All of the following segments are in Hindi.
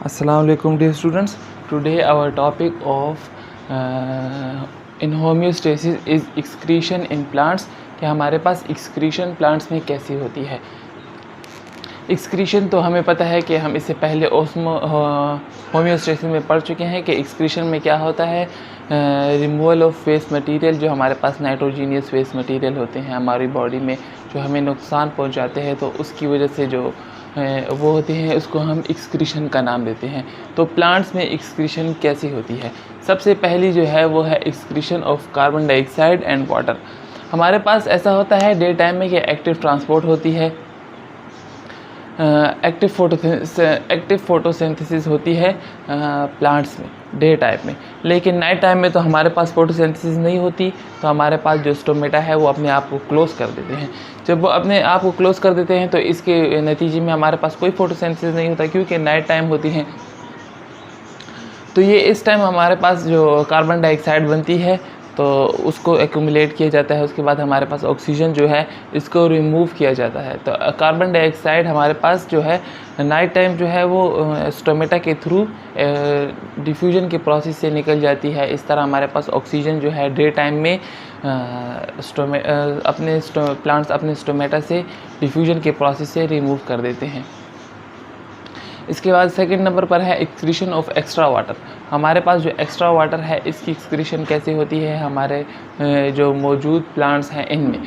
Assalamu alaikum dear students. Today our topic of in homeostasis is excretion in plants. कि हमारे पास excretion plants में कैसी होती है। एक्सक्रीशन तो हमें पता है कि हम इससे पहले होम्योस्टेसिस में पढ़ चुके हैं कि एक्सक्रीशन में क्या होता है, रिमूवल ऑफ वेस्ट मटेरियल, जो हमारे पास नाइट्रोजीनियस वेस्ट मटेरियल होते हैं हमारी बॉडी में जो हमें नुकसान पहुंचाते हैं, तो उसकी वजह से जो वो होते हैं उसको हम एक्सक्रीशन का नाम देते हैं। तो प्लांट्स में एक्सक्रीशन कैसी होती है? सबसे पहली जो है वो है excretion of carbon dioxide and water. हमारे पास ऐसा होता है डे टाइम में कि एक्टिव ट्रांसपोर्ट होती है, एक्टिव फोटोसिंथेसिस होती है प्लांट्स में डे टाइम में, लेकिन नाइट टाइम में तो हमारे पास फोटोसिंथेसिस नहीं होती। तो हमारे पास जो स्टोमेटा है वो अपने आप को क्लोज़ कर देते हैं। जब वो अपने आप को क्लोज़ कर देते हैं तो इसके नतीजे में हमारे पास कोई फोटोसिंथेसिस नहीं होता, क्योंकि नाइट टाइम होती है। तो ये इस टाइम हमारे पास जो कार्बन डाइऑक्साइड बनती है तो उसको एक्यूमुलेट किया जाता है, उसके बाद हमारे पास ऑक्सीजन जो है इसको रिमूव किया जाता है। तो कार्बन डाइऑक्साइड हमारे पास जो है नाइट टाइम जो है वो स्टोमेटा के थ्रू डिफ्यूजन के प्रोसेस से निकल जाती है। इस तरह हमारे पास ऑक्सीजन जो है डे टाइम में प्लांट्स अपने स्टोमेटा से डिफ्यूजन के प्रोसेस से रिमूव कर देते हैं। इसके बाद सेकंड नंबर पर है एक्सक्रीशन ऑफ एक्स्ट्रा वाटर। हमारे पास जो एक्स्ट्रा वाटर है इसकी एक्सक्रीशन कैसे होती है हमारे जो मौजूद प्लांट्स हैं इनमें।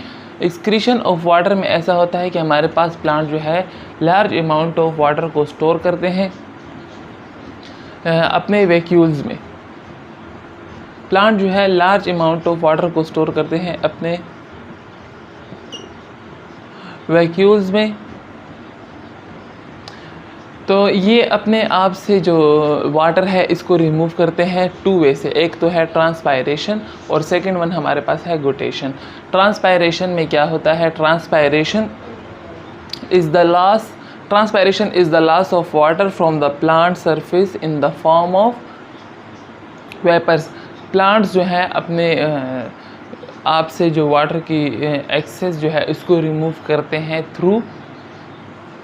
एक्सक्रीशन ऑफ वाटर में ऐसा होता है कि हमारे पास प्लांट जो है लार्ज अमाउंट ऑफ वाटर को स्टोर करते हैं अपने वैक्यूल्स में। प्लांट जो है लार्ज अमाउंट ऑफ वाटर को स्टोर करते हैं अपने वैक्यूल्स में। तो ये अपने आप से जो वाटर है इसको रिमूव करते हैं टू वे से। एक तो है ट्रांसपायरेशन और सेकंड वन हमारे पास है गोटेशन। ट्रांसपायरेशन में क्या होता है? Transpiration is the loss of water from the plant surface in the form of vapours. Plants जो है अपने आप से जो वाटर की एक्सेस जो है इसको रिमूव करते हैं थ्रू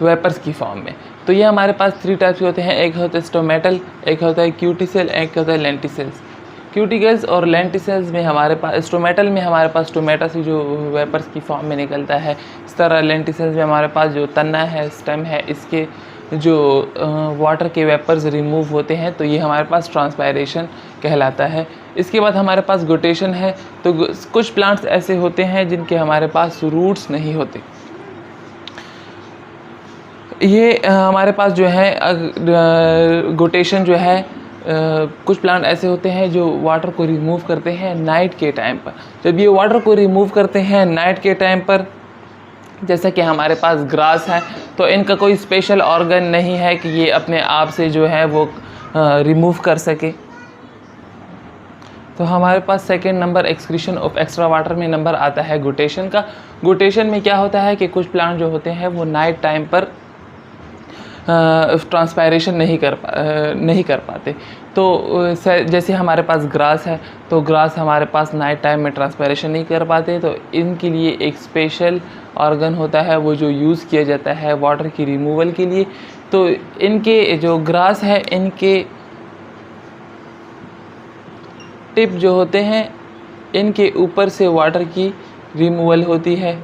वेपर्स की फॉर्म में। तो ये हमारे पास थ्री टाइप्स के होते हैं, एक होता है स्टोमेटल, एक होता है क्यूटिसेल, एक होता है लेंटिसेल्स। क्यूटिकल्स और लेंटिसेल्स में हमारे पास स्टोमेटल में हमारे पास स्टोमेटा से जो वेपर्स की फॉर्म में निकलता है। इस तरह लेंटिसेल्स में हमारे पास जो तना है, स्टेम है, इसके जो वाटर के वेपर्स रिमूव होते हैं, तो ये हमारे पास ट्रांसपायरेशन कहलाता है। इसके बाद हमारे पास गोटेशन है। तो कुछ प्लांट्स ऐसे होते हैं जिनके हमारे पास रूट्स नहीं होते। ये हमारे पास जो है गोटेशन जो है कुछ प्लांट ऐसे होते हैं जो वाटर को रिमूव करते हैं नाइट के टाइम पर। जब ये वाटर को रिमूव करते हैं नाइट के टाइम पर, जैसे कि हमारे पास ग्रास है, तो इनका कोई स्पेशल ऑर्गन नहीं है कि ये अपने आप से जो है वो रिमूव कर सके। तो हमारे पास second number excretion of extra water में नंबर आता है गोटेशन का। गोटेशन में क्या होता है कि कुछ प्लांट जो होते हैं वो नाइट टाइम पर ट्रांसपायरेशन नहीं कर पाते। तो जैसे हमारे पास ग्रास है, तो ग्रास हमारे पास नाइट टाइम में ट्रांसपायरेशन नहीं कर पाते, तो इनके लिए एक स्पेशल ऑर्गन होता है वो जो यूज़ किया जाता है वाटर की रिमूवल के लिए। तो इनके जो ग्रास है इनके टिप जो होते हैं इनके ऊपर से वाटर की रिमूवल होती है।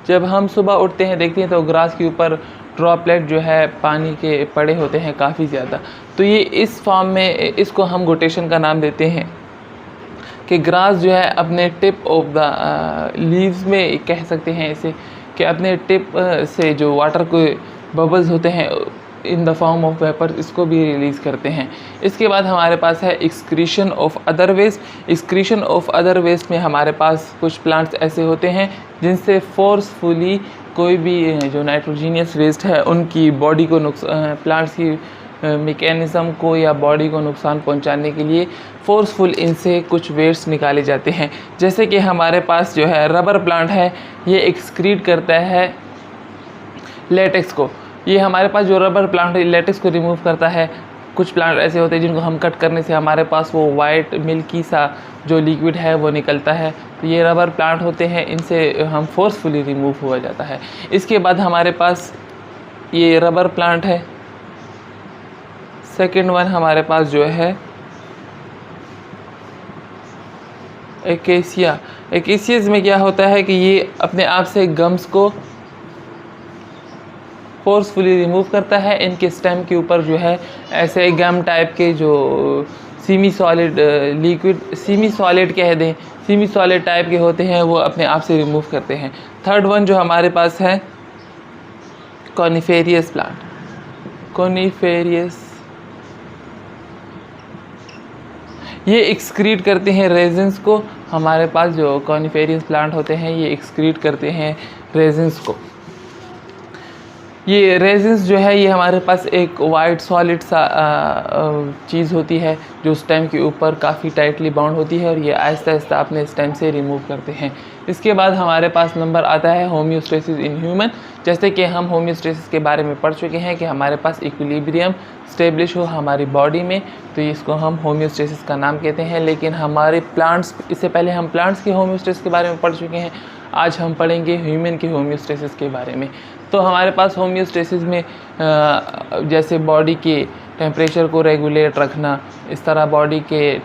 जब हम सुबह उठते हैं देखते हैं तो ग्रास के ऊपर ड्रॉपलेट जो है पानी के पड़े होते हैं काफ़ी ज़्यादा। तो ये इस फॉर्म में इसको हम गोटेशन का नाम देते हैं कि ग्रास जो है अपने टिप ऑफ द लीव्स में कह सकते हैं इसे कि अपने टिप से जो वाटर के बबल्स होते हैं इन द फॉर्म ऑफ वेपर इसको भी रिलीज़ करते हैं। इसके बाद हमारे पास है excretion of other waste. Excretion of other waste में हमारे पास कुछ प्लांट्स ऐसे होते हैं जिनसे फोर्सफुली कोई भी जो नाइट्रोजीनियस वेस्ट है उनकी बॉडी को प्लांट्स की मैकेनिज़्म को या बॉडी को नुकसान पहुंचाने के लिए फोर्सफुल इनसे कुछ वेस्ट निकाले जाते हैं। जैसे कि हमारे पास जो है रबर प्लांट है, ये एक्सक्रीट करता है लेटेक्स को। ये हमारे पास जो रबर प्लांट है लेटेक्स को रिमूव करता है। कुछ प्लांट ऐसे होते हैं जिनको हम कट करने से हमारे पास वो वाइट मिल्की सा जो लिक्विड है वो निकलता है। तो ये रबर प्लांट होते हैं, इनसे हम फोर्सफुली रिमूव हुआ जाता है। इसके बाद हमारे पास ये रबर प्लांट है, सेकेंड वन हमारे पास जो है एकेसिया। एकेसियस में क्या होता है कि ये अपने आप से गम्स को फोर्सफुली रिमूव करता है। इनके स्टेम के ऊपर जो है ऐसे गम टाइप के जो semi solid liquid, semi solid कह दें, सेमी सॉलिड टाइप के होते हैं, वो अपने आप से रिमूव करते हैं। थर्ड वन जो हमारे पास है कॉनिफेरियस प्लांट। कॉनिफेरियस ये एक्सक्रीट करते हैं रेजिन्स को। हमारे पास जो कॉनिफेरियस प्लांट होते हैं ये एक्सक्रीट करते हैं रेजिन्स को। ये रेजिन्स जो है ये हमारे पास एक वाइट सॉलिड सा चीज़ होती है जो स्टेम के ऊपर काफ़ी टाइटली बाउंड होती है और ये आहिस्ता आहिस्ता अपने स्टेम से रिमूव करते हैं। इसके बाद हमारे पास नंबर आता है होम्योस्टेसिस इन ह्यूमन। जैसे कि हम होम्योस्टेसिस के बारे में पढ़ चुके हैं कि हमारे पास इक्विलिब्रियम स्टेब्लिश हो हमारी बॉडी में, तो इसको हम होम्योस्टेसिस का नाम कहते हैं। लेकिन हमारे प्लांट्स, इससे पहले हम प्लांट्स के होम्योस्टेसिस के बारे में पढ़ चुके हैं, आज हम पढ़ेंगे ह्यूमन के होम्योस्टेसिस के बारे में। तो हमारे पास होम्योस्टेसिस में जैसे बॉडी के टेम्परेचर को रेगुलेट रखना, इस तरह बॉडी के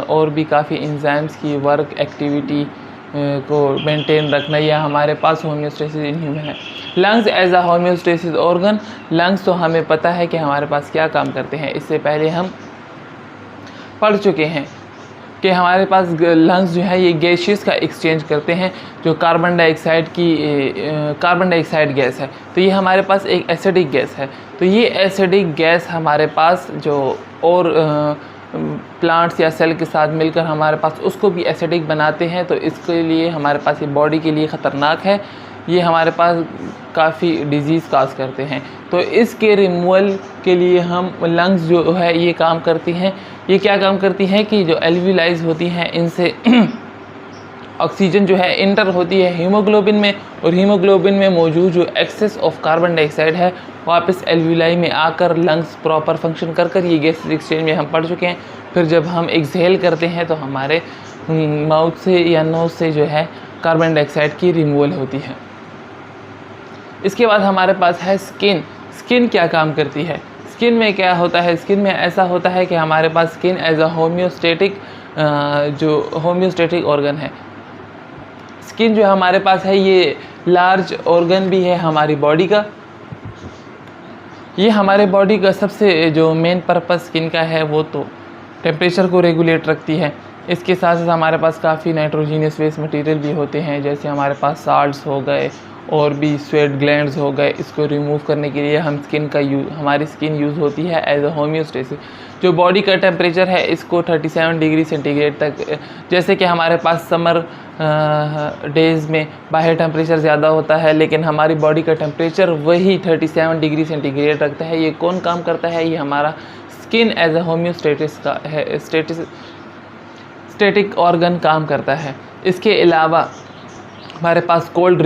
और भी काफ़ी एंजाइम्स की वर्क एक्टिविटी को मेंटेन रखना, यह हमारे पास होम्योस्टेसिस इन ह्यूमन है। Lungs as a homeostasis organ. Lungs तो हमें पता है कि हमारे पास क्या काम करते हैं, इससे पहले हम पढ़ चुके हैं कि हमारे पास लंग्स जो है ये गैसेस का एक्सचेंज करते हैं। जो कार्बन डाइऑक्साइड गैस है, तो ये हमारे पास एक एसिडिक गैस है। तो ये एसिडिक गैस हमारे पास जो और प्लांट्स या सेल के साथ मिलकर हमारे पास उसको भी एसिडिक बनाते हैं, तो इसके लिए हमारे पास ये बॉडी के लिए ख़तरनाक है। ये हमारे पास काफ़ी डिजीज़ काज करते हैं। तो इसके रिमूवल के लिए हम लंग्स जो है ये काम करती हैं। ये क्या काम करती हैं कि जो एल्विलाइज होती हैं इनसे ऑक्सीजन जो है इंटर होती है हीमोग्लोबिन में, और हीमोग्लोबिन में मौजूद जो एक्सेस ऑफ कार्बन डाइऑक्साइड है वापस एल्विलाई में आकर लंग्स प्रॉपर फंक्शन कर ये गैस एक्सचेंज में हम पढ़ चुके हैं। फिर जब हम एक्सहेल करते हैं तो हमारे माउथ से या नोज से जो है कार्बन डाइऑक्साइड की रिमूवल होती है। इसके बाद हमारे पास है स्किन। स्किन क्या काम करती है? स्किन में क्या होता है? स्किन में ऐसा होता है कि हमारे पास skin as a homeostatic organ है। स्किन जो हमारे पास है ये लार्ज ऑर्गन भी है हमारी बॉडी का। ये हमारे बॉडी का सबसे जो मेन पर्पस स्किन का है वो तो टेम्परेचर को रेगुलेट रखती है। इसके साथ साथ हमारे पास काफ़ी नाइट्रोजीनियस वेस्ट मटेरियल भी होते हैं, जैसे हमारे पास साल्ट्स हो गए और भी स्वेट ग्लैंड्स हो गए। इसको रिमूव करने के लिए हमारी स्किन यूज़ होती है एज अ होम्योस्टेसिस। जो बॉडी का टेम्परेचर है इसको 37 डिग्री सेंटीग्रेड तक, जैसे कि हमारे पास समर डेज़ में बाहर टेम्परेचर ज़्यादा होता है लेकिन हमारी बॉडी का टेम्परेचर वही 37 डिग्री सेंटीग्रेड रखता है। ये कौन काम करता है? ये हमारा स्किन एज अ होम्योस्टेटिस का है, स्टेटिक ऑर्गन काम करता है। इसके अलावा हमारे पास कोल्ड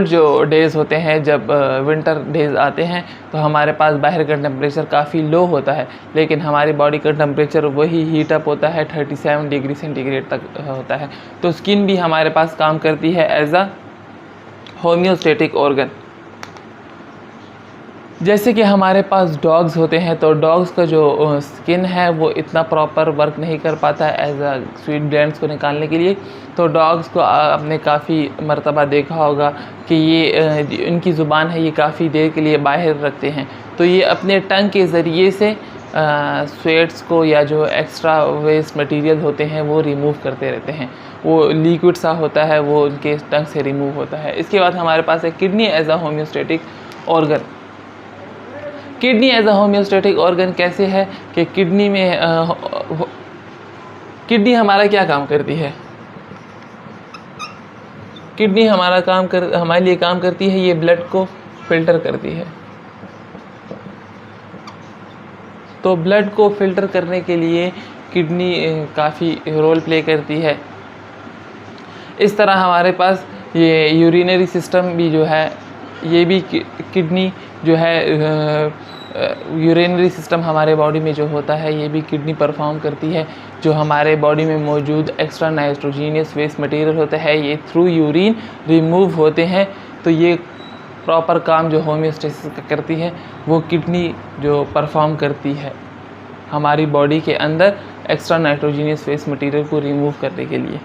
जो डेज़ होते हैं, जब विंटर डेज़ आते हैं तो हमारे पास बाहर का टेम्परेचर काफ़ी लो होता है लेकिन हमारी बॉडी का टेम्परेचर वही हीट अप होता है, 37 डिग्री सेंटीग्रेड तक होता है। तो स्किन भी हमारे पास काम करती है एज अ होम्योस्टेटिक ऑर्गन। जैसे कि हमारे पास डॉग्स होते हैं, तो डॉग्स का जो स्किन है वो इतना प्रॉपर वर्क नहीं कर पाता है एज अ स्वीट ग्लैंड्स को निकालने के लिए। तो डॉग्स को आपने काफ़ी मर्तबा देखा होगा कि ये इनकी ज़ुबान है ये काफ़ी देर के लिए बाहर रखते हैं। तो ये अपने टंग के ज़रिए से स्वेट्स को या जो एक्स्ट्रा वेस्ट मटेरियल होते हैं वो रिमूव करते रहते हैं। वो लिक्विड सा होता है वो उनके टंग से रिमूव होता है। इसके बाद हमारे पास है kidney as a homeostatic organ. Kidney as a homeostatic organ कैसे है कि किडनी में किडनी हमारा क्या काम करती है? किडनी हमारे लिए काम करती है, ये ब्लड को फिल्टर करती है। तो ब्लड को फिल्टर करने के लिए किडनी काफ़ी रोल प्ले करती है। इस तरह हमारे पास ये यूरिनरी सिस्टम भी जो है, ये भी किडनी जो है यूरिनरी सिस्टम हमारे बॉडी में जो होता है ये भी किडनी परफॉर्म करती है। जो हमारे बॉडी में मौजूद एक्स्ट्रा नाइट्रोजीनियस वेस्ट मटेरियल होता है ये थ्रू यूरिन रिमूव होते हैं। तो ये प्रॉपर काम जो होम्योस्टेसिस का करती है वो किडनी जो परफॉर्म करती है। हमारी बॉडी के अंदर एक्स्ट्रा नाइट्रोजीनियस वेस्ट मटेरियल को रिमूव करने के लिए।